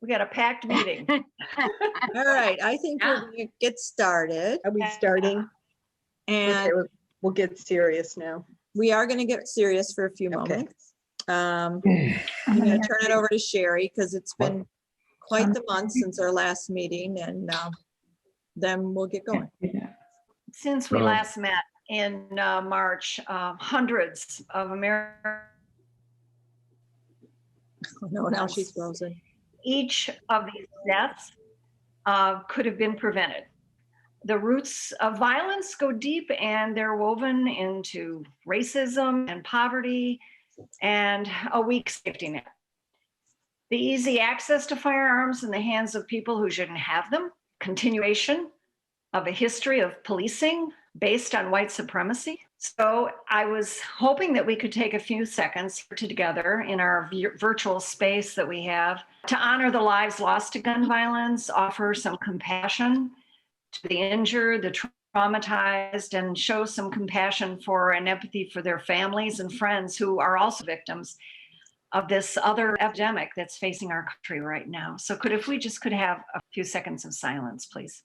We got a packed meeting. All right, I think we're going to get started. Are we starting? And Okay, we'll get serious now. we are going to get serious for a few Okay. moments. I'm going to turn it over to Sherry because it's been quite the month since our last meeting, and then we'll get going. Since we last met in March, hundreds of Americans. No, now she's frozen. Each of these deaths could have been prevented. The roots of violence go deep, and they're woven into racism and poverty and a weak safety net. The easy access to firearms in the hands of people who shouldn't have them, continuation of a history of policing based on white supremacy. So I was hoping that we could take a few seconds together in our virtual space that we have to honor the lives lost to gun violence, offer some compassion to the injured, the traumatized, and show some compassion for and empathy for their families and friends who are also victims of this other epidemic that's facing our country right now. So if we just could have a few seconds of silence, please.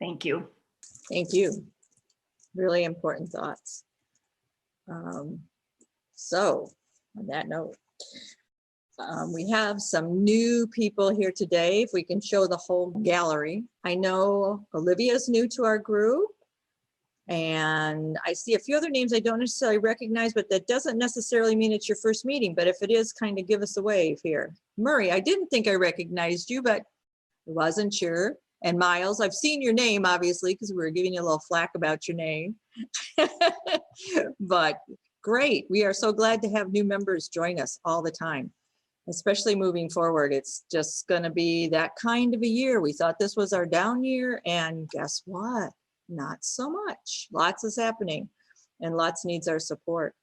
Thank you. Thank you. Really important thoughts. So on that note, we have some new people here today. If we can show the whole gallery. I know Olivia's new to our group, and I see a few other names I don't necessarily recognize, but that doesn't necessarily mean it's your first meeting. But if it is, kind of give us a wave here. Murray, I didn't think I recognized you, but I wasn't sure. And Miles, I've seen your name, obviously, because we were giving you a little flack about your name. But great. We are so glad to have new members join us all the time, especially moving forward. It's just going to be that kind of a year. We thought this was our down year, and guess what? Not so much. Lots is happening, and lots needs our support.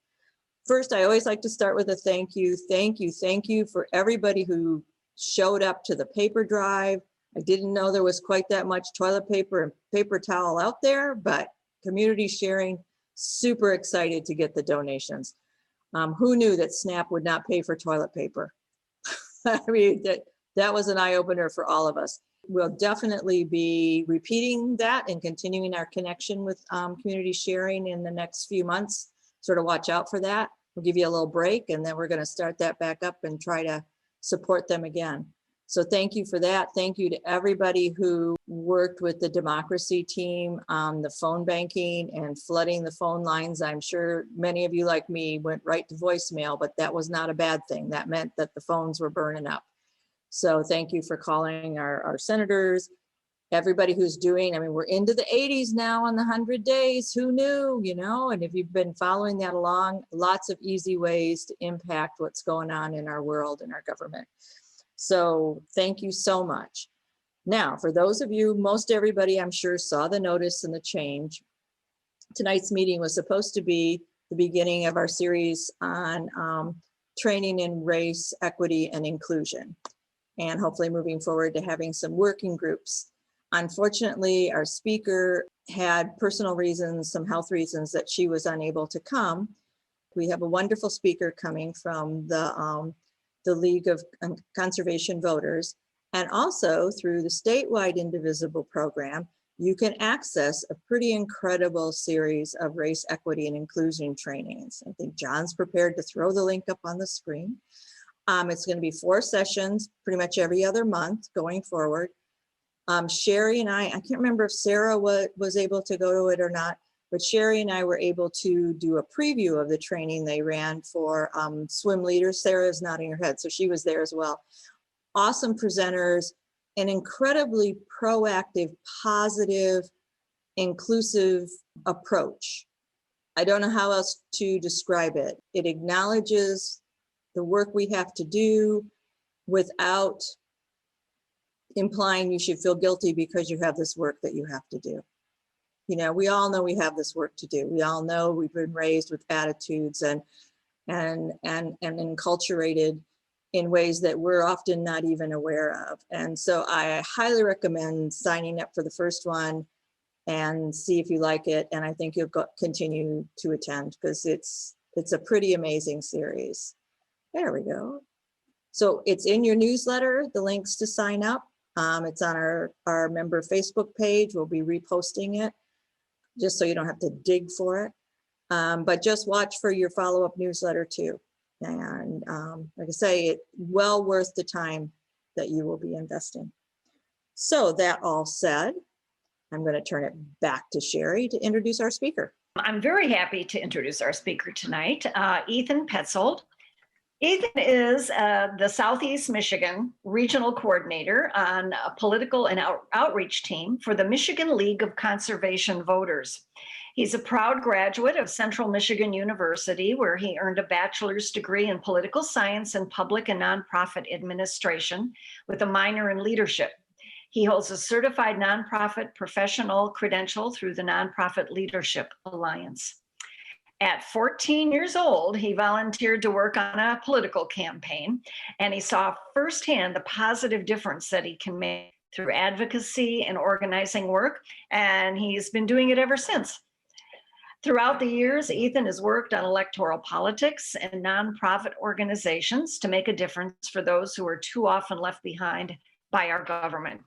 First, I always like to start with a thank you. Thank you. Thank you for everybody who showed up to the paper drive. I didn't know there was quite that much toilet paper and paper towel out there, but community sharing, super excited to get the donations. Who knew that SNAP would not pay for toilet paper? I mean, that was an eye-opener for all of us. We'll definitely be repeating that and continuing our connection with community sharing in the next few months. Sort of watch out for that. We'll give you a little break, and then we're going to start that back up and try to support them again. So thank you for that. Thank you to everybody who worked with the democracy team on the phone banking and flooding the phone lines. I'm sure many of you, like me, went right to voicemail, but that was not a bad thing. That meant that the phones were burning up. So thank you for calling our senators, everybody who's doing, I mean, we're into the 80s now on the 100 days. Who knew, you know? And if you've been following that along, lots of easy ways to impact what's going on in our world and our government. So thank you so much. Now, for those of you, most everybody I'm sure saw the notice and the change. Tonight's meeting was supposed to be the beginning of our series on training in race, equity, and inclusion, and hopefully moving forward to having some working groups. Unfortunately, our speaker had personal reasons, some health reasons that she was unable to come. We have a wonderful speaker coming from the League of Conservation Voters, and also through the statewide Indivisible program, you can access a pretty incredible series of race, equity, and inclusion trainings. I think John's prepared to throw the link up on the screen. It's going to be 4 sessions, pretty much every other month going forward. Sherry and I can't remember if Sarah was able to go to it or not, but Sherry and I were able to do a preview of the training they ran for swim leaders. Sarah is nodding her head, so she was there as well. Awesome presenters, an incredibly proactive, positive, inclusive approach. I don't know how else to describe it. It acknowledges the work we have to do without implying you should feel guilty because you have this work that you have to do. You know, we all know we have this work to do. We all know we've been raised with attitudes and enculturated in ways that we're often not even aware of. And so I highly recommend signing up for the first one and see if you like it. And I think you'll continue to attend because it's a pretty amazing series. There we go. So it's in your newsletter, the links to sign up. It's on our member Facebook page. We'll be reposting it just so you don't have to dig for it. But just watch for your follow-up newsletter too. And like I say, it's well worth the time that you will be investing. So that all said, I'm going to turn it back to Sherry to introduce our speaker. I'm very happy to introduce our speaker tonight, Ethan Petzold. Ethan is the Southeast Michigan Regional Coordinator on a political and outreach team for the Michigan League of Conservation Voters. He's a proud graduate of Central Michigan University, where he earned a bachelor's degree in political science and public and nonprofit administration with a minor in leadership. He holds a certified nonprofit professional credential through the Nonprofit Leadership Alliance. At 14 years old, he volunteered to work on a political campaign, and he saw firsthand the positive difference that he can make through advocacy and organizing work, and he's been doing it ever since. Throughout the years, Ethan has worked on electoral politics and nonprofit organizations to make a difference for those who are too often left behind by our government.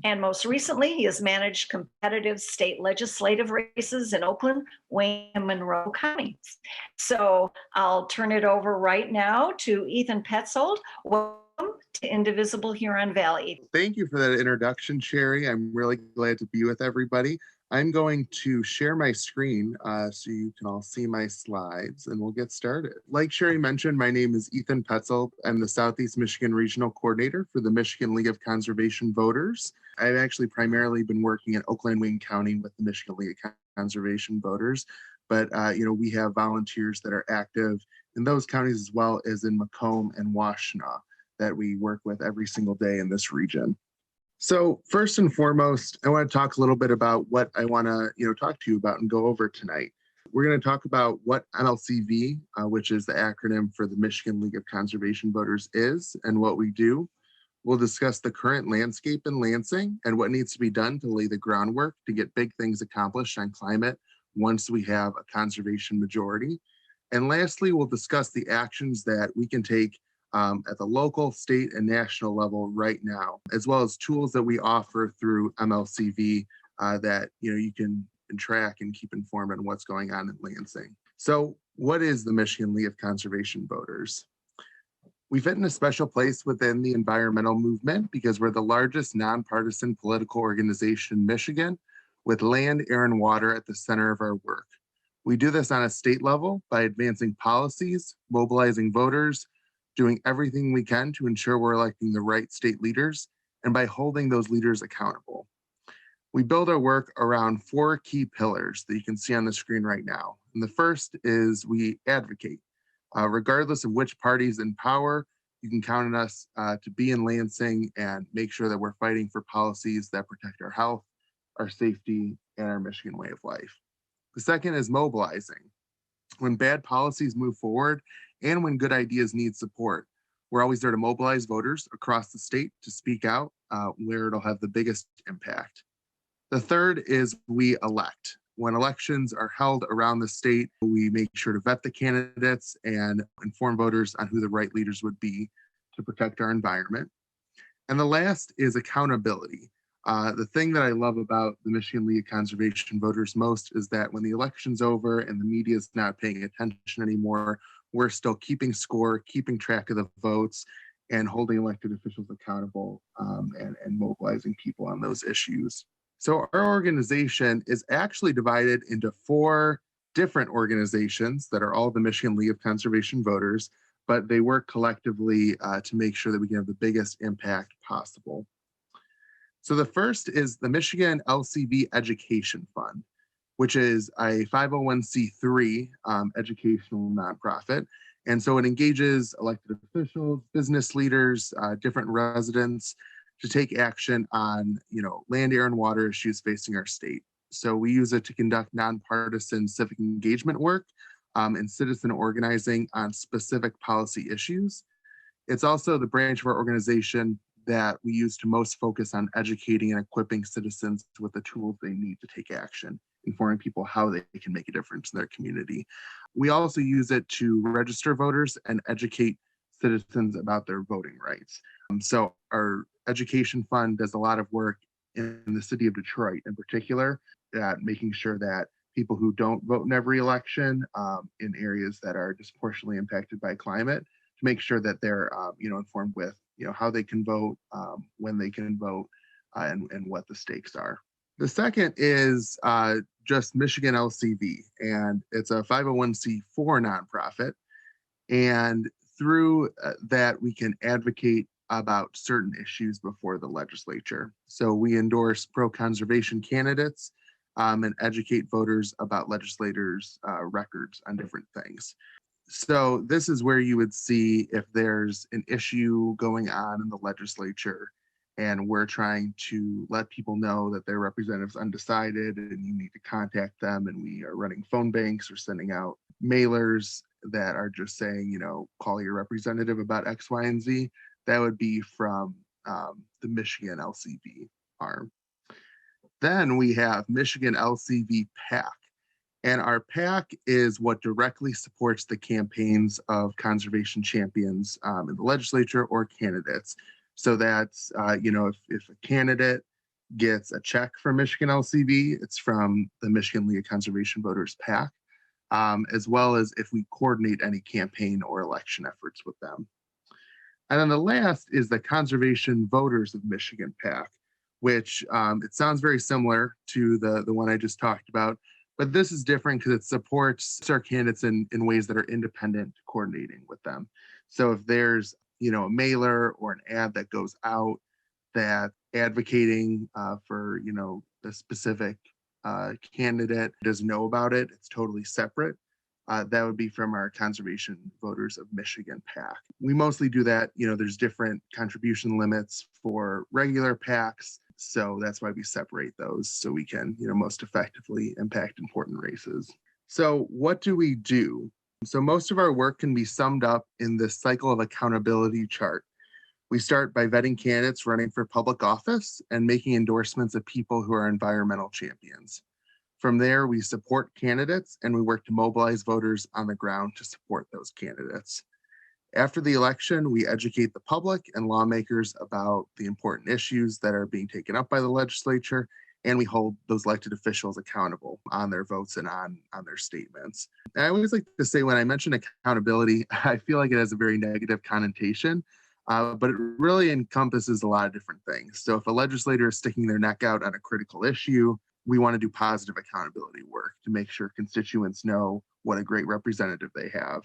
And most recently, he has managed competitive state legislative races in Oakland, Wayne, and Monroe counties. So I'll turn it over right now to Ethan Petzold. Welcome to Indivisible Huron Valley. Thank you for that introduction, Sherry. I'm really glad to be with everybody. I'm going to share my screen so you can all see my slides, and we'll get started. Like Sherry mentioned, my name is Ethan Petzold. I'm the Southeast Michigan Regional Coordinator for the Michigan League of Conservation Voters. I've actually primarily been working in Oakland, Wayne County with the Michigan League of Conservation Voters, but we have volunteers that are active in those counties as well as in Macomb and Washtenaw that we work with every single day in this region. So first and foremost, I want to talk a little bit about what I want to talk to you about and go over tonight. We're going to talk about what MLCV, which is the acronym for the Michigan League of Conservation Voters, is and what we do. We'll discuss the current landscape in Lansing and what needs to be done to lay the groundwork to get big things accomplished on climate once we have a conservation majority. And lastly, we'll discuss the actions that we can take at the local, state, and national level right now, as well as tools that we offer through MLCV that you can track and keep informed on what's going on in Lansing. So what is the Michigan League of Conservation Voters? We fit in a special place within the environmental movement because we're the largest nonpartisan political organization in Michigan with land, air, and water at the center of our work. We do this on a state level by advancing policies, mobilizing voters, doing everything we can to ensure we're electing the right state leaders, and by holding those leaders accountable. We build our work around 4 key pillars that you can see on the screen right now. And the first is we advocate. Regardless of which party's in power, you can count on us to be in Lansing and make sure that we're fighting for policies that protect our health, our safety, and our Michigan way of life. The second is mobilizing. When bad policies move forward and when good ideas need support, we're always there to mobilize voters across the state to speak out where it'll have the biggest impact. The third is we elect. When elections are held around the state, we make sure to vet the candidates and inform voters on who the right leaders would be to protect our environment. And the last is accountability. The thing that I love about the Michigan League of Conservation Voters most is that when the election's over and the media is not paying attention anymore, we're still keeping score, keeping track of the votes, and holding elected officials accountable and mobilizing people on those issues. So our organization is actually divided into 4 different organizations that are all the Michigan League of Conservation Voters, but they work collectively to make sure that we can have the biggest impact possible. So the first is the Michigan LCV Education Fund, which is a 501c3 educational nonprofit. And so it engages elected officials, business leaders, different residents to take action on land, air, and water issues facing our state. So we use it to conduct nonpartisan civic engagement work and citizen organizing on specific policy issues. It's also the branch of our organization that we use to most focus on educating and equipping citizens with the tools they need to take action, informing people how they can make a difference in their community. We also use it to register voters and educate citizens about their voting rights. So our education fund does a lot of work in the city of Detroit in particular, at making sure that people who don't vote in every election in areas that are disproportionately impacted by climate, to make sure that they're informed with how they can vote, when they can vote, and what the stakes are. The second is just Michigan LCV, and it's a 501c4 nonprofit. And through that, we can advocate about certain issues before the legislature. So we endorse pro-conservation candidates and educate voters about legislators' records on different things. So this is where you would see if there's an issue going on in the legislature and we're trying to let people know that their representative's undecided and you need to contact them, and we are running phone banks or sending out mailers that are just saying, call your representative about X, Y, and Z. That would be from the Michigan LCV arm. Then we have Michigan LCV PAC. And our PAC is what directly supports the campaigns of conservation champions in the legislature or candidates. So that's, if a candidate gets a check from Michigan LCV, it's from the Michigan League of Conservation Voters PAC, as well as if we coordinate any campaign or election efforts with them. And then the last is the Conservation Voters of Michigan PAC, which it sounds very similar to the one I just talked about, but this is different because it supports our candidates in ways that are independent to coordinating with them. So if there's a mailer or an ad that goes out that advocating for the specific candidate doesn't know about it, it's totally separate. That would be from our Conservation Voters of Michigan PAC. We mostly do that. There's different contribution limits for regular PACs. So that's why we separate those so we can, most effectively impact important races. So what do we do? So most of our work can be summed up in this cycle of accountability chart. We start by vetting candidates running for public office and making endorsements of people who are environmental champions. From there, we support candidates and we work to mobilize voters on the ground to support those candidates. After the election, we educate the public and lawmakers about the important issues that are being taken up by the legislature, and we hold those elected officials accountable on their votes and on their statements. And I always like to say, when I mention accountability, I feel like it has a very negative connotation, but it really encompasses a lot of different things. So if a legislator is sticking their neck out on a critical issue, we want to do positive accountability work to make sure constituents know what a great representative they have.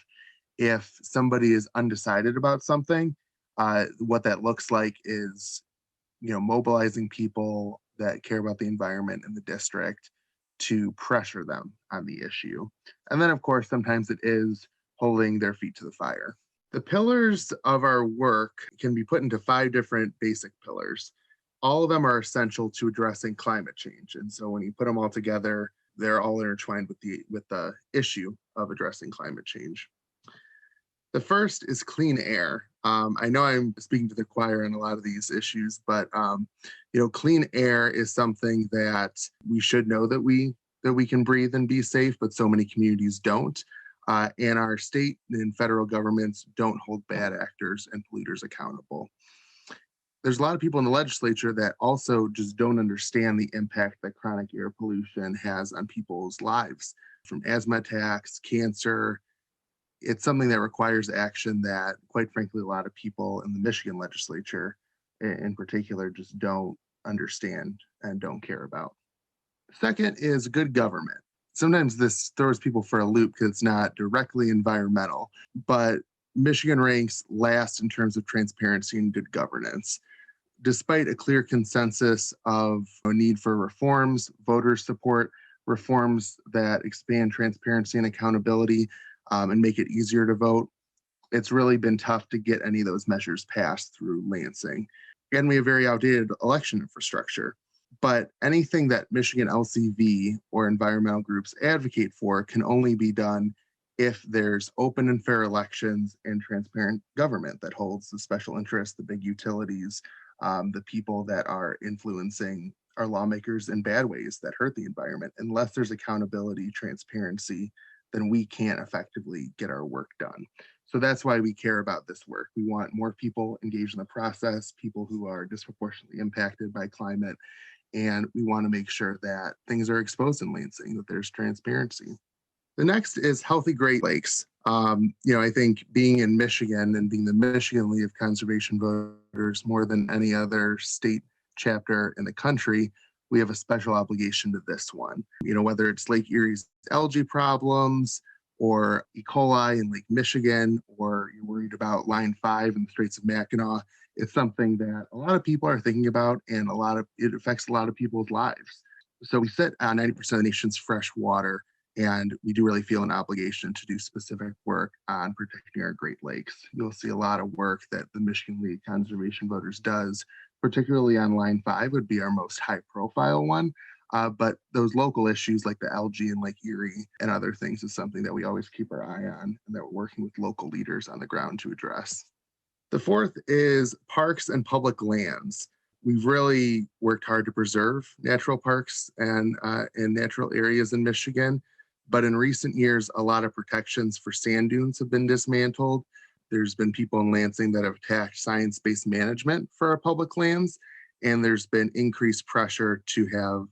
If somebody is undecided about something, what that looks like is, mobilizing people that care about the environment in the district to pressure them on the issue. And then, of course, sometimes it is holding their feet to the fire. The pillars of our work can be put into 5 different basic pillars. All of them are essential to addressing climate change. And so when you put them all together, they're all intertwined with the issue of addressing climate change. The first is clean air. I know I'm speaking to the choir on a lot of these issues, but clean air is something that we should know that we can breathe and be safe, but so many communities don't. And our state and federal governments don't hold bad actors and polluters accountable. There's a lot of people in the legislature that also just don't understand the impact that chronic air pollution has on people's lives, from asthma attacks, cancer. It's something that requires action that, quite frankly, a lot of people in the Michigan legislature in particular just don't understand and don't care about. Second is good government. Sometimes this throws people for a loop because it's not directly environmental, but Michigan ranks last in terms of transparency and good governance. Despite a clear consensus of a need for reforms, voters support reforms that expand transparency and accountability and make it easier to vote. It's really been tough to get any of those measures passed through Lansing. Again, we have very outdated election infrastructure, but anything that Michigan LCV or environmental groups advocate for can only be done if there's open and fair elections and transparent government that holds the special interests, the big utilities, the people that are influencing our lawmakers in bad ways that hurt the environment. Unless there's accountability, transparency, then we can't effectively get our work done. So that's why we care about this work. We want more people engaged in the process, people who are disproportionately impacted by climate, and we want to make sure that things are exposed in Lansing, that there's transparency. The next is healthy Great Lakes. I think being in Michigan and being the Michigan League of Conservation Voters more than any other state chapter in the country, we have a special obligation to this one. Whether it's Lake Erie's algae problems or E. coli in Lake Michigan, or you're worried about Line 5 in the Straits of Mackinac, it's something that a lot of people are thinking about, and it affects a lot of people's lives. So we sit on 90% of the nation's fresh water, and we do really feel an obligation to do specific work on protecting our Great Lakes. You'll see a lot of work that the Michigan League of Conservation Voters does, particularly on Line 5 would be our most high profile one. But those local issues like the algae in Lake Erie and other things is something that we always keep our eye on and that we're working with local leaders on the ground to address. The fourth is parks and public lands. We've really worked hard to preserve natural parks and natural areas in Michigan. But in recent years, a lot of protections for sand dunes have been dismantled. There's been people in Lansing that have attacked science-based management for our public lands, and there's been increased pressure to have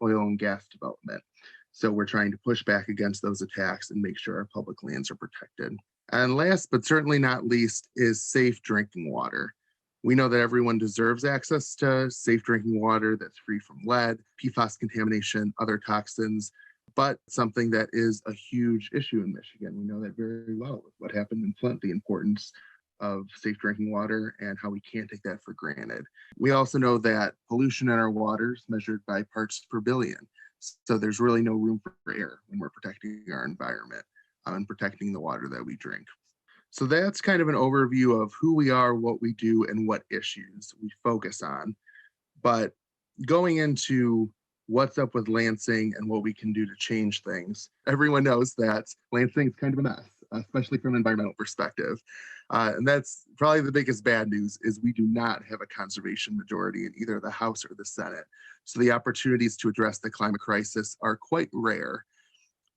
oil and gas development. So we're trying to push back against those attacks and make sure our public lands are protected. And last, but certainly not least, is safe drinking water. We know that everyone deserves access to safe drinking water that's free from lead, PFAS contamination, other toxins, but something that is a huge issue in Michigan. We know that very well with what happened in Flint, the importance of safe drinking water and how we can't take that for granted. We also know that pollution in our waters measured by parts per billion. So there's really no room for error when we're protecting our environment and protecting the water that we drink. So that's kind of an overview of who we are, what we do, and what issues we focus on. But going into what's up with Lansing and what we can do to change things, everyone knows that Lansing is kind of a mess, especially from an environmental perspective. And that's probably the biggest bad news is we do not have a conservation majority in either the House or the Senate. So the opportunities to address the climate crisis are quite rare.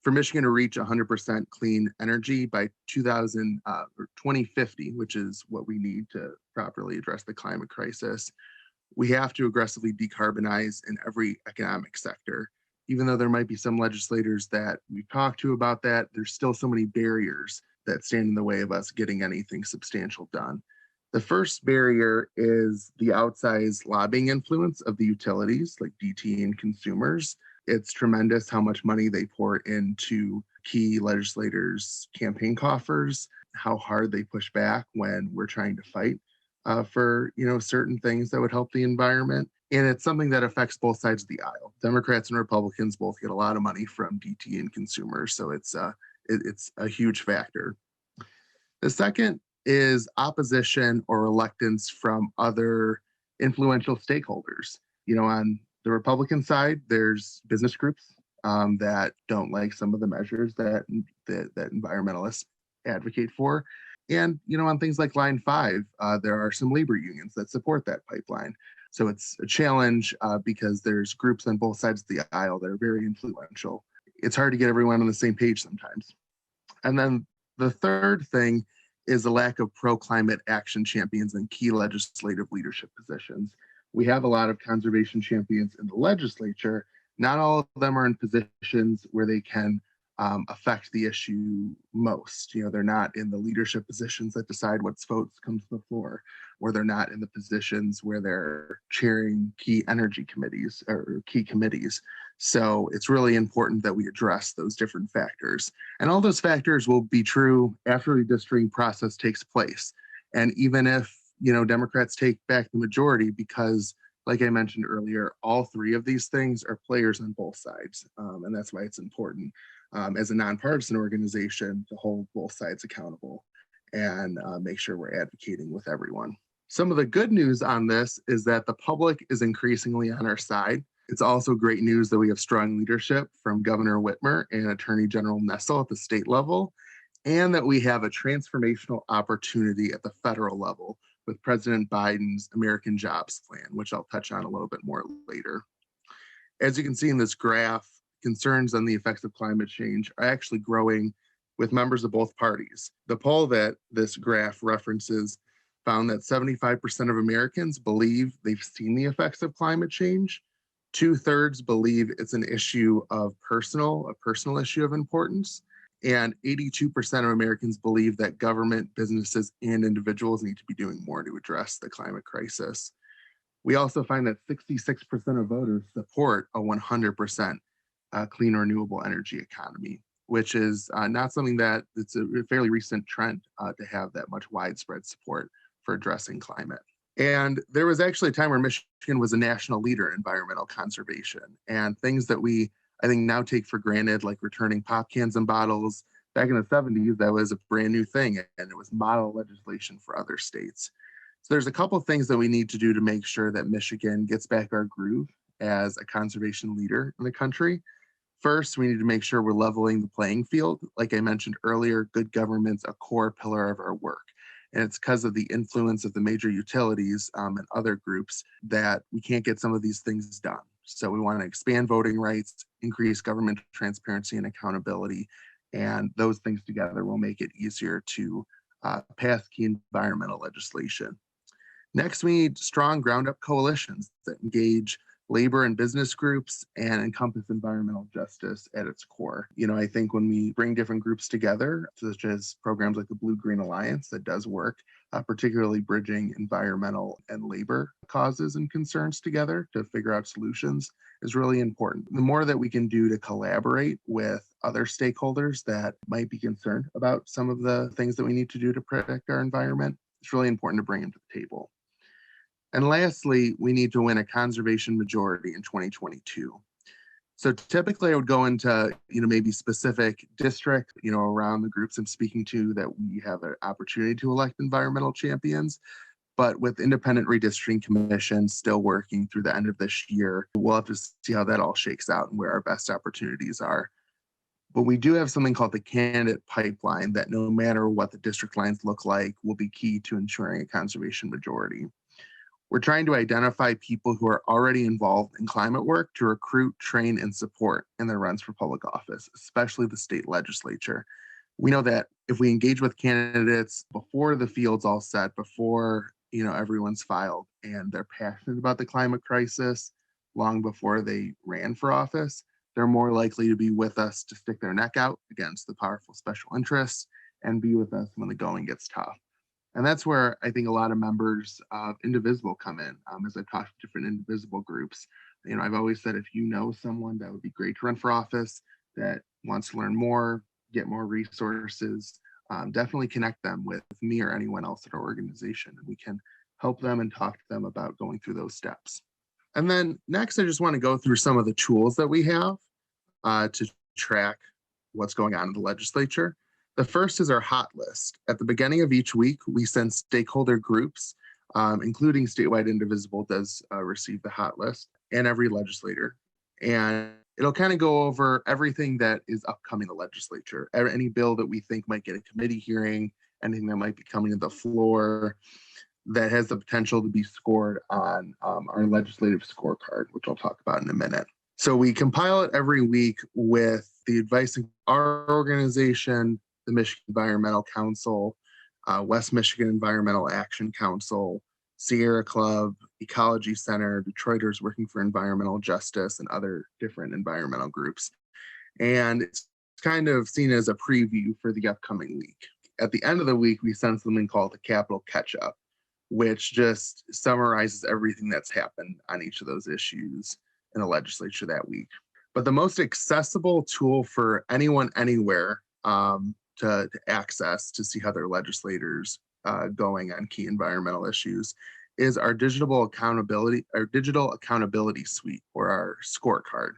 For Michigan to reach 100% clean energy by 2050, which is what we need to properly address the climate crisis, we have to aggressively decarbonize in every economic sector. Even though there might be some legislators that we talk to about that, there's still so many barriers that stand in the way of us getting anything substantial done. The first barrier is the outsized lobbying influence of the utilities like DTE and consumers. It's tremendous how much money they pour into key legislators' campaign coffers, how hard they push back when we're trying to fight for certain things that would help the environment. And it's something that affects both sides of the aisle. Democrats and Republicans both get a lot of money from DTE and consumers, so it's a huge factor. The second is opposition or reluctance from other influential stakeholders. On the Republican side, there's business groups that don't like some of the measures that environmentalists advocate for. And, on things like Line 5, there are some labor unions that support that pipeline. So it's a challenge because there's groups on both sides of the aisle that are very influential. It's hard to get everyone on the same page sometimes. And then the third thing is the lack of pro-climate action champions in key legislative leadership positions. We have a lot of conservation champions in the legislature. Not all of them are in positions where they can affect the issue most. They're not in the leadership positions that decide what votes come to the floor, or they're not in the positions where they're chairing key energy committees or key committees. So it's really important that we address those different factors. And all those factors will be true after the redistricting process takes place. And even if, Democrats take back the majority, because like I mentioned earlier, all three of these things are players on both sides. And that's why it's important as a nonpartisan organization to hold both sides accountable and make sure we're advocating with everyone. Some of the good news on this is that the public is increasingly on our side. It's also great news that we have strong leadership from Governor Whitmer and Attorney General Nessel at the state level. and that we have a transformational opportunity at the federal level with President Biden's American Jobs Plan, which I'll touch on a little bit more later. As you can see in this graph, concerns on the effects of climate change are actually growing with members of both parties. The poll that this graph references found that 75% of Americans believe they've seen the effects of climate change. 2/3 believe it's an issue of a personal issue of importance. And 82% of Americans believe that government, businesses, and individuals need to be doing more to address the climate crisis. We also find that 66% of voters support a 100% clean renewable energy economy, which is not something that it's a fairly recent trend to have that much widespread support for addressing climate. And there was actually a time where Michigan was a national leader in environmental conservation, and things that we, I think, now take for granted, like returning pop cans and bottles. Back in the 70s, that was a brand new thing, and it was model legislation for other states. So there's a couple of things that we need to do to make sure that Michigan gets back our groove as a conservation leader in the country. First, we need to make sure we're leveling the playing field. Like I mentioned earlier, good government's a core pillar of our work. And it's because of the influence of the major utilities and other groups that we can't get some of these things done. So we want to expand voting rights, increase government transparency and accountability, and those things together will make it easier to pass key environmental legislation. Next, we need strong ground-up coalitions that engage labor and business groups and encompass environmental justice at its core. I think when we bring different groups together, such as programs like the Blue-Green Alliance that does work, particularly bridging environmental and labor causes and concerns together to figure out solutions, is really important. The more that we can do to collaborate with other stakeholders that might be concerned about some of the things that we need to do to protect our environment, it's really important to bring them to the table. And lastly, we need to win a conservation majority in 2022. So typically I would go into, maybe specific district, around the groups I'm speaking to that we have an opportunity to elect environmental champions. But with independent redistricting commissions still working through the end of this year, we'll have to see how that all shakes out and where our best opportunities are. But we do have something called the candidate pipeline that no matter what the district lines look like will be key to ensuring a conservation majority. We're trying to identify people who are already involved in climate work to recruit, train, and support in their runs for public office, especially the state legislature. We know that if we engage with candidates before the field's all set, before everyone's filed, and they're passionate about the climate crisis long before they ran for office, they're more likely to be with us to stick their neck out against the powerful special interests and be with us when the going gets tough. And that's where I think a lot of members of Indivisible come in. As I've talked to different Indivisible groups, I've always said, if you know someone that would be great to run for office, that wants to learn more, get more resources, definitely connect them with me or anyone else at our organization. And we can help them and talk to them about going through those steps. And then next, I just want to go through some of the tools that we have to track what's going on in the legislature. The first is our hot list. At the beginning of each week, we send stakeholder groups, including statewide Indivisible does receive the hot list, and every legislator. And it'll kind of go over everything that is upcoming the legislature, any bill that we think might get a committee hearing, anything that might be coming to the floor that has the potential to be scored on our legislative scorecard, which I'll talk about in a minute. So we compile it every week with the advice of our organization, the Michigan Environmental Council, West Michigan Environmental Action Council, Sierra Club, Ecology Center, Detroiters Working for Environmental Justice, and other different environmental groups. And it's kind of seen as a preview for the upcoming week. At the end of the week, we send something called the Capital Catch-Up, which just summarizes everything that's happened on each of those issues in the legislature that week. But the most accessible tool for anyone anywhere to access to see how their legislators going on key environmental issues is our digital accountability suite, or our scorecard.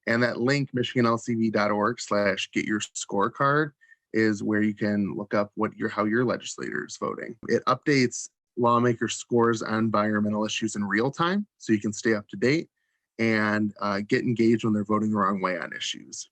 And that link, michiganlcv.org/get-your-scorecard, is where you can look up how your legislator is voting. It updates lawmaker scores on environmental issues in real time, so you can stay up to date and get engaged when they're voting the wrong way on issues.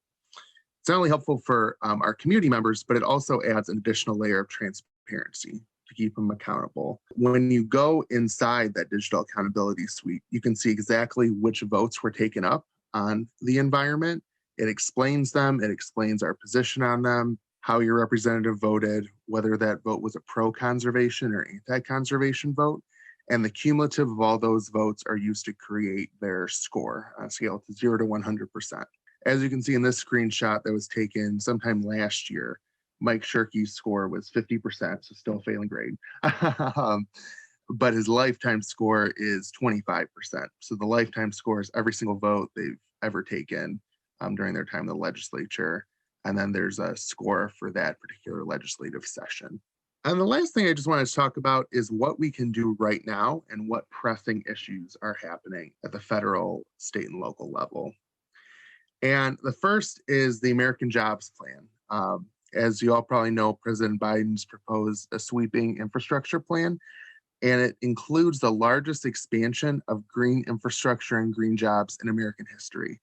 It's not only helpful for our community members, but it also adds an additional layer of transparency to keep them accountable. When you go inside that digital accountability suite, you can see exactly which votes were taken up on the environment. It explains them, it explains our position on them, how your representative voted, whether that vote was a pro-conservation or anti-conservation vote. And the cumulative of all those votes are used to create their score on a scale to 0 to 100%. As you can see in this screenshot that was taken sometime last year, Mike Shirkey's score was 50%, so still failing grade. But his lifetime score is 25%. So the lifetime score is every single vote they've ever taken during their time in the legislature. And then there's a score for that particular legislative session. And the last thing I just wanted to talk about is what we can do right now and what pressing issues are happening at the federal, state, and local level. And the first is the American Jobs Plan. As you all probably know, President Biden's proposed a sweeping infrastructure plan, and it includes the largest expansion of green infrastructure and green jobs in American history.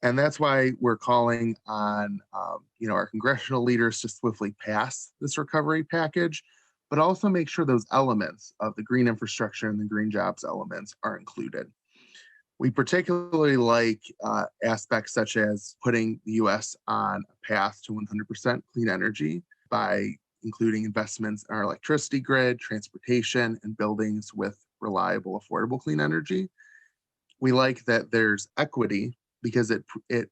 And that's why we're calling on our congressional leaders to swiftly pass this recovery package, but also make sure those elements of the green infrastructure and the green jobs elements are included. We particularly like aspects such as putting the U.S. on a path to 100% clean energy by including investments in our electricity grid, transportation, and buildings with reliable, affordable clean energy. We like that there's equity because it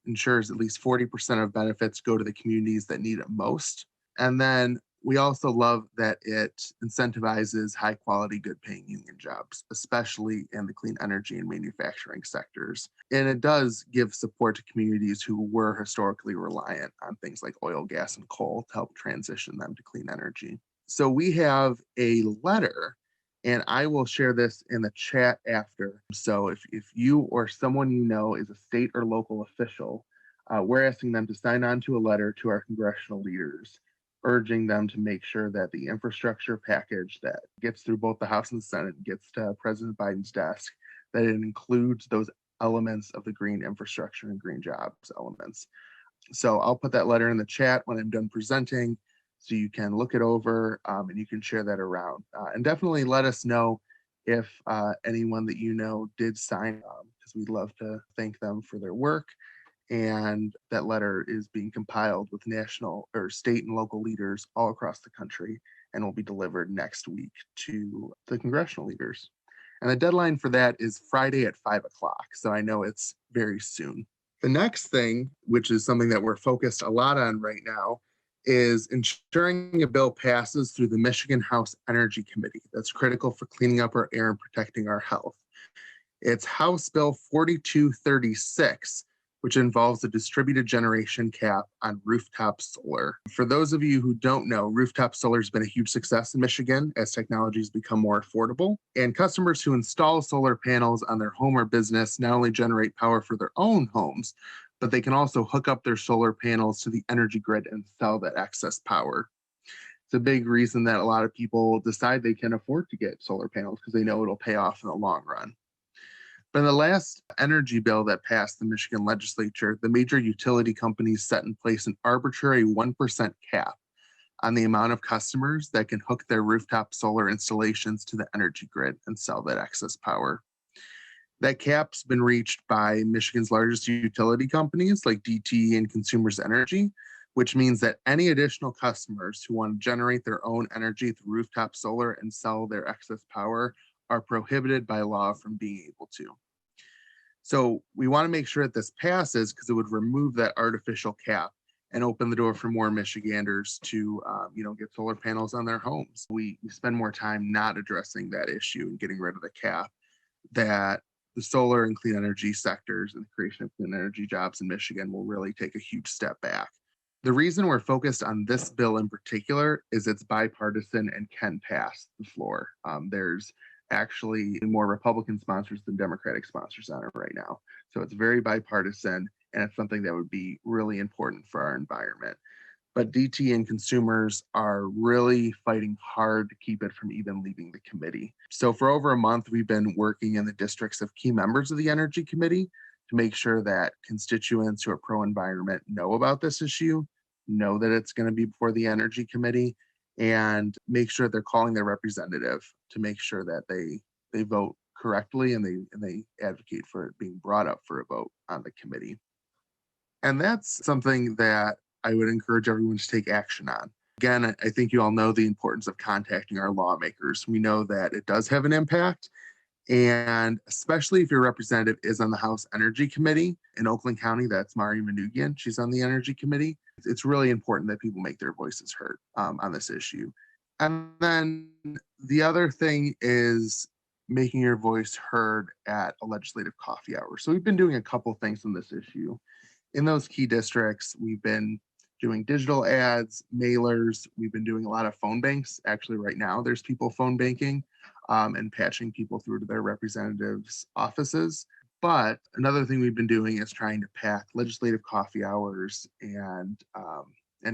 ensures at least 40% of benefits go to the communities that need it most. And then we also love that it incentivizes high quality, good paying union jobs, especially in the clean energy and manufacturing sectors. And it does give support to communities who were historically reliant on things like oil, gas, and coal to help transition them to clean energy. So we have a letter, and I will share this in the chat after. So if you or someone you know is a state or local official, we're asking them to sign on to a letter to our congressional leaders, urging them to make sure that the infrastructure package that gets through both the House and the Senate gets to President Biden's desk, that it includes those elements of the green infrastructure and green jobs elements. So I'll put that letter in the chat when I'm done presenting, so you can look it over and you can share that around. And definitely let us know if anyone that you know did sign, because we'd love to thank them for their work. And that letter is being compiled with national or state and local leaders all across the country and will be delivered next week to the congressional leaders. And the deadline for that is Friday at 5 o'clock. So I know it's very soon. The next thing, which is something that we're focused a lot on right now, is ensuring a bill passes through the Michigan House Energy Committee. That's critical for cleaning up our air and protecting our health. It's House Bill 4236, which involves a distributed generation cap on rooftop solar. For those of you who don't know, rooftop solar has been a huge success in Michigan as technologies become more affordable. And customers who install solar panels on their home or business not only generate power for their own homes, but they can also hook up their solar panels to the energy grid and sell that excess power. It's a big reason that a lot of people decide they can afford to get solar panels because they know it'll pay off in the long run. But in the last energy bill that passed the Michigan legislature, the major utility companies set in place an arbitrary 1% cap on the amount of customers that can hook their rooftop solar installations to the energy grid and sell that excess power. That cap's been reached by Michigan's largest utility companies like DTE and Consumers Energy, which means that any additional customers who want to generate their own energy through rooftop solar and sell their excess power are prohibited by law from being able to. So we want to make sure that this passes because it would remove that artificial cap and open the door for more Michiganders to get solar panels on their homes. We spend more time not addressing that issue and getting rid of the cap, that the solar and clean energy sectors and the creation of clean energy jobs in Michigan will really take a huge step back. The reason we're focused on this bill in particular is it's bipartisan and can pass the floor. There's actually more Republican sponsors than Democratic sponsors on it right now. So it's very bipartisan, and it's something that would be really important for our environment. But DT and consumers are really fighting hard to keep it from even leaving the committee. So for over a month, we've been working in the districts of key members of the Energy Committee to make sure that constituents who are pro-environment know about this issue, know that it's going to be before the Energy Committee, and make sure they're calling their representative to make sure that they vote correctly and they advocate for it being brought up for a vote on the committee. And that's something that I would encourage everyone to take action on. Again, I think you all know the importance of contacting our lawmakers. We know that it does have an impact, and especially if your representative is on the House Energy Committee in Oakland County, that's Mari Manoogian. She's on the Energy Committee. It's really important that people make their voices heard on this issue. And then the other thing is making your voice heard at a legislative coffee hour. So we've been doing a couple things on this issue. In those key districts, we've been doing digital ads, mailers. We've been doing a lot of phone banks. Actually, right now, there's people phone banking and patching people through to their representatives' offices. But another thing we've been doing is trying to pack legislative coffee hours and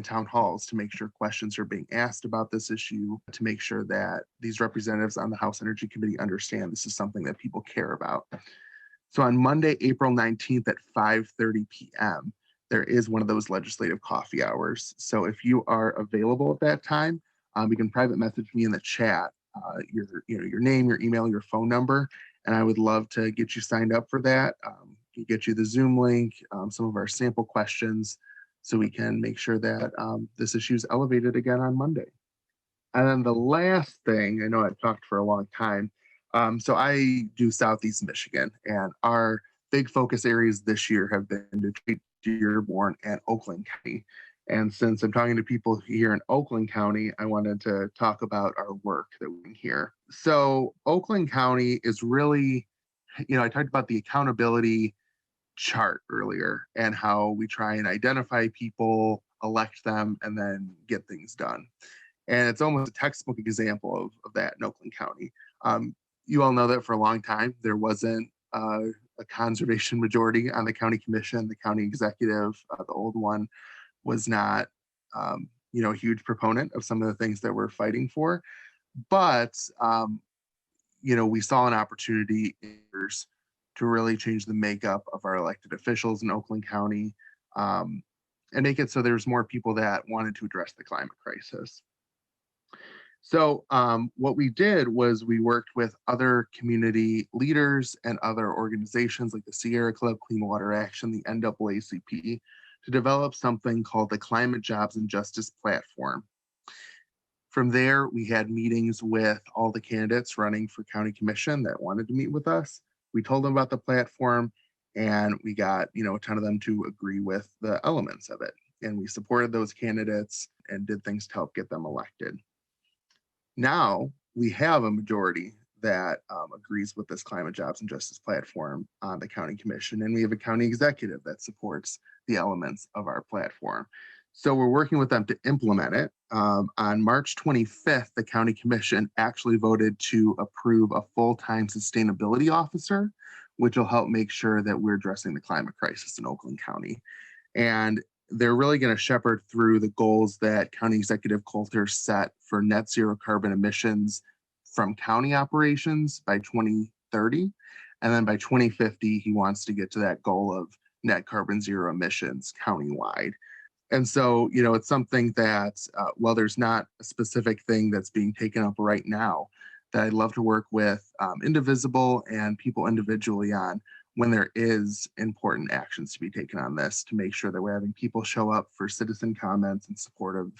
town halls to make sure questions are being asked about this issue, to make sure that these representatives on the House Energy Committee understand this is something that people care about. So on Monday, April 19th at 5:30 p.m., there is one of those legislative coffee hours. So if you are available at that time, you can private message me in the chat, your name, your email, your phone number, and I would love to get you signed up for that. Get you the Zoom link, some of our sample questions, so we can make sure that this issue is elevated again on Monday. And then the last thing, I know I've talked for a long time, so I do Southeast Michigan, and our big focus areas this year have been Detroit, Dearborn, and Oakland County. And since I'm talking to people here in Oakland County, I wanted to talk about our work that we do here. So Oakland County is really, I talked about the accountability chart earlier and how we try and identify people, elect them, and then get things done. And it's almost a textbook example of that in Oakland County. You all know that for a long time, there wasn't a conservation majority on the county commission. The county executive, the old one, was not, a huge proponent of some of the things that we're fighting for. But, we saw an opportunity to really change the makeup of our elected officials in Oakland County and make it so there's more people that wanted to address the climate crisis. So what we did was we worked with other community leaders and other organizations like the Sierra Club, Clean Water Action, the NAACP, to develop something called the Climate Jobs and Justice Platform. From there, we had meetings with all the candidates running for county commission that wanted to meet with us. We told them about the platform, and we got a ton of them to agree with the elements of it. And we supported those candidates and did things to help get them elected. Now we have a majority that agrees with this Climate Jobs and Justice Platform on the county commission, and we have a county executive that supports the elements of our platform. So we're working with them to implement it. On March 25th, the county commission actually voted to approve a full-time sustainability officer, which will help make sure that we're addressing the climate crisis in Oakland County. And they're really going to shepherd through the goals that County Executive Coulter set for net zero carbon emissions from county operations by 2030. And then by 2050, he wants to get to that goal of net carbon zero emissions countywide. And so, it's something that, while there's not a specific thing that's being taken up right now, that I'd love to work with Indivisible and people individually on when there is important actions to be taken on this, to make sure that we're having people show up for citizen comments in support of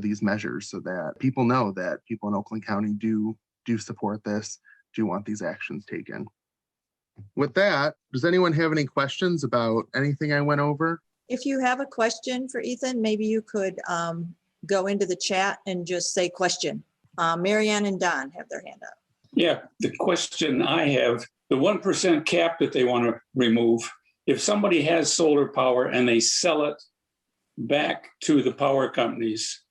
these measures, so that people know that people in Oakland County do support this, do want these actions taken. With that, does anyone have any questions about anything I went over? If you have a question for Ethan, maybe you could go into the chat and just say question. Marianne and Don have their hand up. Yeah, the question I have, the 1% cap that they want to remove, if somebody has solar power and they sell it back to the power companies,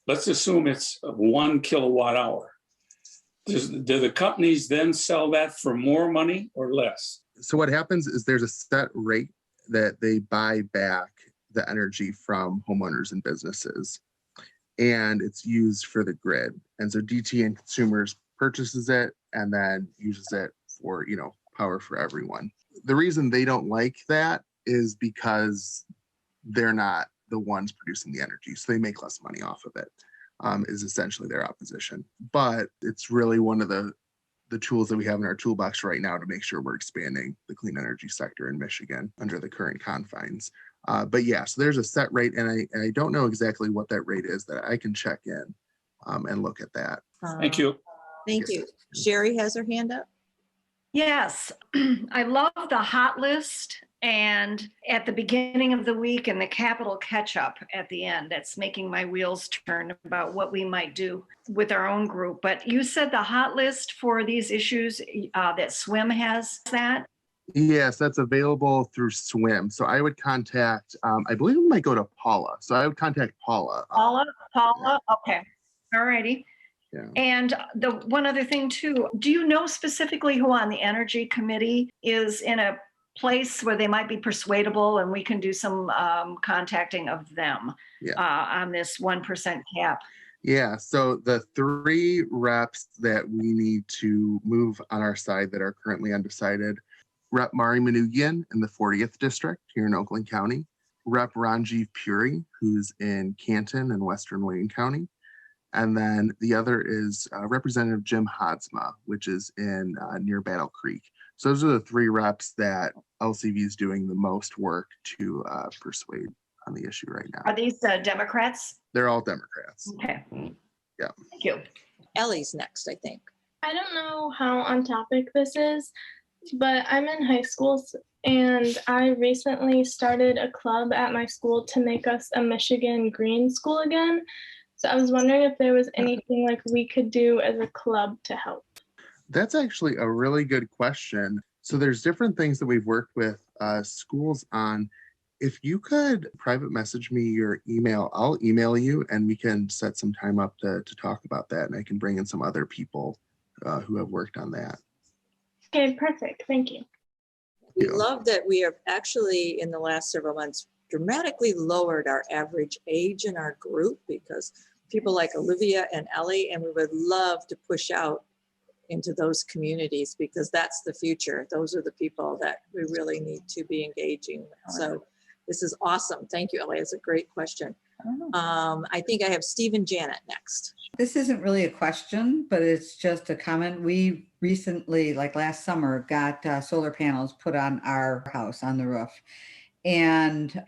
let's assume it's 1 kilowatt hour. Do the companies then sell that for more money or less? So what happens is there's a set rate that they buy back the energy from homeowners and businesses, and it's used for the grid. And so DTE and Consumers purchases it and then uses it for, power for everyone. The reason they don't like that is because they're not the ones producing the energy, so they make less money off of it, is essentially their opposition. But it's really one of the tools that we have in our toolbox right now to make sure we're expanding the clean energy sector in Michigan under the current confines. But yeah, so there's a set rate, and I don't know exactly what that rate is. That I can check in and look at that. Thank you. Thank you. Sherry has her hand up. Yes, I love the hot list and at the beginning of the week and the capital catch up at the end. That's making my wheels turn about what we might do with our own group. But you said the hot list for these issues that SWIM has that? Yes, that's available through SWIM. So I would contact, I believe it might go to Paula. So I would contact Paula. Paula, okay, all righty. Yeah. And the one other thing too, do you know specifically who on the energy committee is in a place where they might be persuadable and we can do some contacting of them on this 1% cap? Yeah, so the 3 reps that we need to move on our side that are currently undecided: Rep Mari Manoogian in the 40th district here in Oakland County, Rep Ranjiv Puri, who's in Canton and Western Wayne County, and then the other is Representative Jim Hodsma, which is in near Battle Creek. So those are the 3 reps that LCV is doing the most work to persuade on the issue right now. Are these Democrats? They're all Democrats. Okay. Yeah. Thank you. Ellie's next, I think. I don't know how on topic this is, but I'm in high school and I recently started a club at my school to make us a Michigan green school again. So I was wondering if there was anything like we could do as a club to help. That's actually a really good question. So there's different things that we've worked with schools on. If you could private message me your email, I'll email you and we can set some time up to talk about that. And I can bring in some other people who have worked on that. Okay, perfect. Thank you. We love that we have actually in the last several months dramatically lowered our average age in our group because people like Olivia and Ellie, and we would love to push out into those communities because that's the future. Those are the people that we really need to be engaging with. So this is awesome. Thank you, Ellie. It's a great question. I think I have Steve and Janet next. This isn't really a question, but it's just a comment. We recently, like last summer, got solar panels put on our house on the roof. And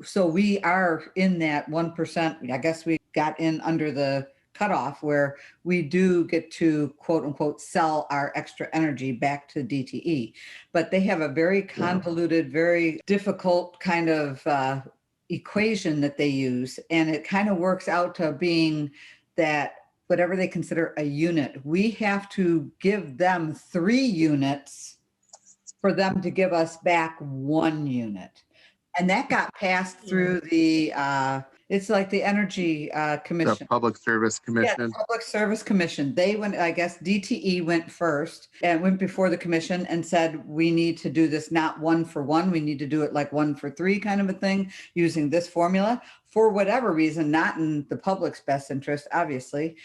so we are in that 1%. I guess we got in under the cutoff where we do get to quote unquote sell our extra energy back to DTE. But they have a very convoluted, very difficult kind of equation that they use. And it kind of works out to being that whatever they consider a unit, we have to give them 3 units for them to give us back 1 unit. And that got passed through the, it's like the Energy Commission. The Public Service Commission. Yeah, Public Service Commission. They went, I guess DTE went first and went before the commission and said, we need to do this not 1 for 1. We need to do it like 1 for 3 kind of a thing using this formula for whatever reason, not in the public's best interest, obviously.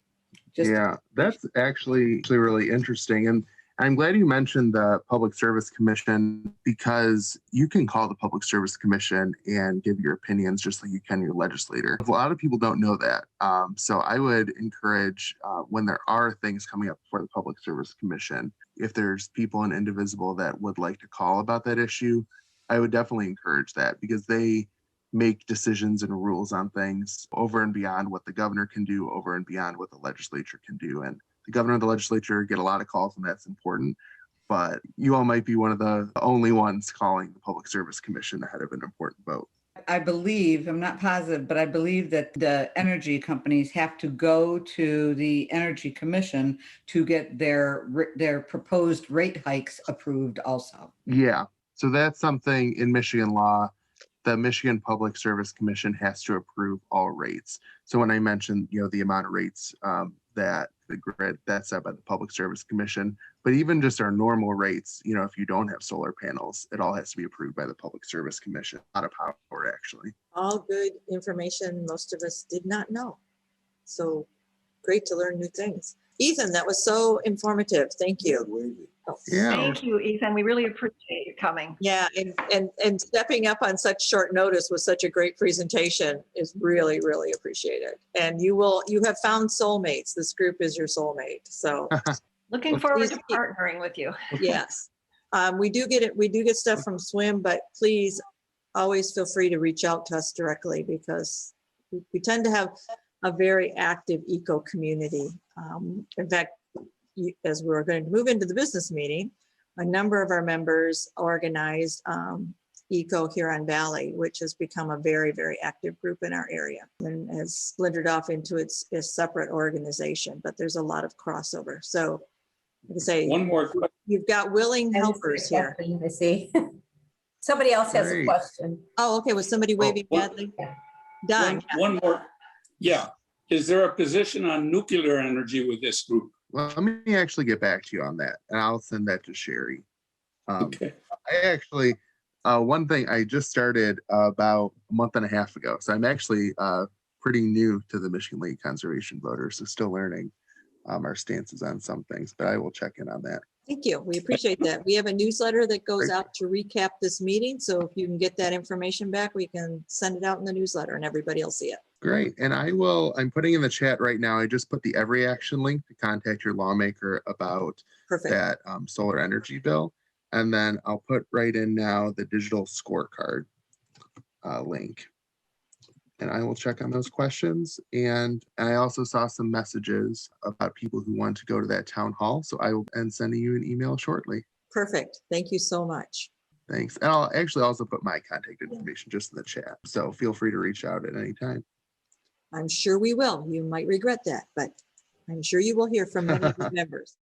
Yeah, that's actually really interesting. And I'm glad you mentioned the Public Service Commission because you can call the Public Service Commission and give your opinions just like you can your legislator. A lot of people don't know that. So I would encourage when there are things coming up before the Public Service Commission, if there's people in Indivisible that would like to call about that issue, I would definitely encourage that because they make decisions and rules on things over and beyond what the governor can do, over and beyond what the legislature can do. And the governor and the legislature get a lot of calls, and that's important. But you all might be one of the only ones calling the Public Service Commission ahead of an important vote. I believe, I'm not positive, but I believe that the energy companies have to go to the Energy Commission to get their proposed rate hikes approved also. Yeah, so that's something in Michigan law. The Michigan Public Service Commission has to approve all rates. So when I mentioned, the amount of rates that the grid, that's set by the Public Service Commission, but even just our normal rates, if you don't have solar panels, it all has to be approved by the Public Service Commission. A lot of power, actually. All good information most of us did not know. So great to learn new things. Ethan, that was so informative. Thank you. Yeah. Thank you, Ethan. We really appreciate you coming. Yeah, and stepping up on such short notice with such a great presentation is really, really appreciated. And you have found soulmates. This group is your soulmate. So Looking Well, forward please to keep- partnering with you. yes, we do get stuff from Swim, but please always feel free to reach out to us directly because we tend to have a very active eco community. In fact, as we're going to move into the business meeting, a number of our members organized Eco Huron Valley, which has become a very, very active group in our area and has splintered off into its separate organization, but there's a lot of crossover. So like I say, One more question. you've got willing helpers here. I see. Somebody else has a Great. question. Oh, okay, was somebody waving one- badly? Done. One more. Yeah. Is there a position on nuclear energy with this group? Well, let me actually get back to you on that, and I'll send that to Sherry. Okay. I actually, one thing I just started about a month and a half ago, so I'm actually pretty new to the Michigan League Conservation Voters, so still learning our stances on some things, but I will check in on that. Thank you. We appreciate that. We have a newsletter that goes Great. out to recap this meeting. So if you can get that information back, we can send it out in the newsletter and everybody will see it. Great, and I'm putting in the chat right now, I just put the every action link to contact your lawmaker about Perfect. that solar energy bill. And then I'll put right in now the digital scorecard link. And I will check on those questions. And I also saw some messages about people who want to go to that town hall. So I will be sending you an email shortly. Perfect. Thank you so much. Thanks. And I'll actually also put my contact information just in the chat. So feel free to reach out at any time. I'm sure we will. You might regret that, but I'm sure you will hear from many of the members.